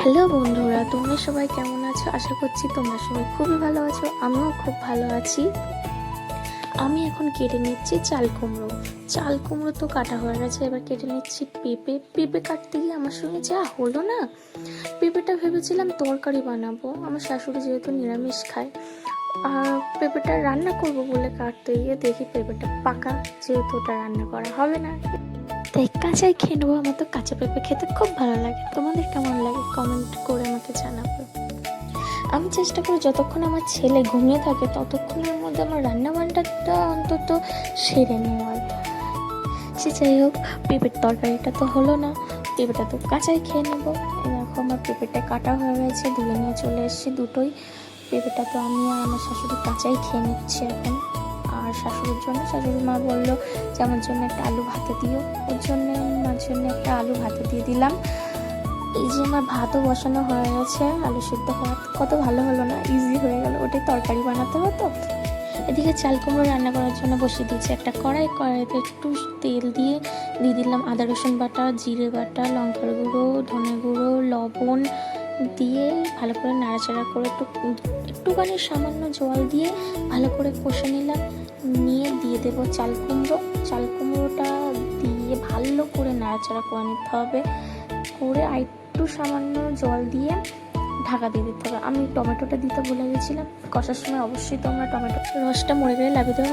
Hello বন্ধুরা, তোমরা সবাই কেমন আছো? আশা করছি তোমরা সবাই খুবই ভালো আছো। আমিও খুব ভালো আছি। আমি এখন কেটে নিচ্ছি চাল কুমড়ো। চাল কুমড়ো তো কাটা হয়ে গেছে, এবার কেটে নিচ্ছি পেঁপে। পেঁপে কাটতে গিয়ে আমার সঙ্গে যা হলো না, পেঁপেটা ভেবেছিলাম তরকারি বানাবো, আমার শাশুড়ি যেহেতু নিরামিষ খায়। আর পেঁপেটা রান্না করব বলে কাটতে গিয়ে দেখি পেঁপেটা পাকা, যেহেতু ওটা রান্না করা হবে না, তাই কাঁচাই খেয়ে নেবো। আমার তো কাঁচা পেঁপে খেতে খুব ভালো লাগে। তোমাদের কেমন লাগে কমেন্ট করে আমাকে জানাবে। আমি চেষ্টা করি যতক্ষণ আমার ছেলে ঘুমিয়ে থাকে ততক্ষণের মধ্যে আমার রান্না বান্নাটা অন্তত সেরে নেওয়ার। সে যাই হোক, পেঁপের তরকারিটা তো হলো না, পেঁপেটা তো কাঁচাই খেয়ে নেবো। দেখো আমার পেঁপেটা কাটা হয়ে গেছে, ধুয়ে নিয়ে চলে এসেছি দুটোই। পেঁপেটা তো আমি আর আমার শাশুড়ি কাঁচাই খেয়ে নিচ্ছি এখন। আর শাশুড়ির জন্য শাশুড়ি মা বললো যে আমার জন্য একটা আলু ভাতে দিও, ওর জন্য মার জন্য একটা আলু ভাতে দিয়ে দিলাম। এই যে আমার ভাতও বসানো হয়ে গেছে, আলু সিদ্ধ ভাত কত ভালো হলো না, ইজি হয়ে গেল। ওটাই তরকারি বানাতে হতো। এদিকে চাল কুমড়ো রান্না করার জন্য বসিয়ে দিয়েছি একটা কড়াইতে একটু তেল দিয়ে দিলাম আদা রসুন বাটা, জিরে বাটা, লঙ্কার গুঁড়ো, ধনে গুঁড়ো, লবণ দিয়ে ভালো করে নাড়াচাড়া করে একটুখানি সামান্য জল দিয়ে ভালো করে কষে নিলাম। নিয়ে দিয়ে দেবো চাল কুমড়ো। চাল কুমড়োটা দিয়ে ভালো করে নাড়াচাড়া করে নিতে হবে, করে আর একটু সামান্য জল দিয়ে ঢাকা দিয়ে দিতে হবে। আমি টমেটোটা দিতে ভুলে গেছিলাম, কষার সময় অবশ্যই তোমরা টমেটো রসটা মরে গেলে লাগিয়ে দেবে।